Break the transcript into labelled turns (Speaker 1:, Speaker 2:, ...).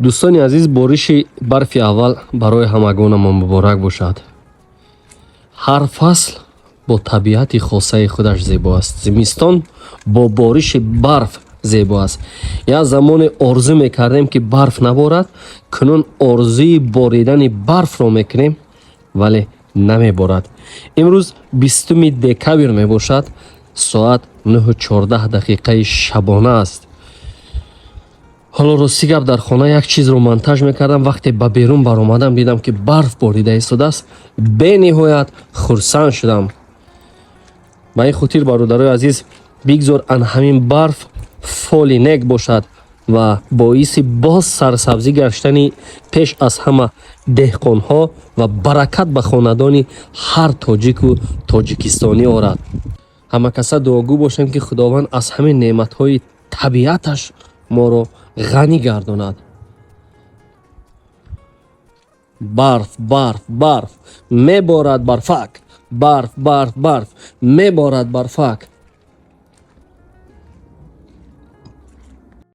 Speaker 1: دوستان عزیز، بارش برف اول برای همگانمان مبارک باشد. هر فصل با طبیعت خاصه خودش زیبا است. زمستان با بارش برف زیبا است. یا زمان آرزو میکردیم که برف نبارد، کنون آرزوی باریدن برف را میکنیم ولی نمیبارد. امروز 20 دکبر میباشد، ساعت 9:14 شبانه است. حالا راستی گپ در خانه یک چیز رو منتج میکردم، وقتی به بیرون برآمدم دیدم که برف باریده ایستاده است. به نهایت خرسند شدم. با این خاطر برادرای عزیز بگذار ان همین برف فالی نگ باشد و باعث باز سرسبزی گشتنی پیش از همه دهقانها و برکت به خاندان هر تاجیک و تاجیکستانی آرد. همه کسا دعاگو باشیم که خداوند از همین نعمتهای طبیعتش ما رو غنی گرداند. برف برف برف میبارد برفک، برف برف برف میبارد برفک.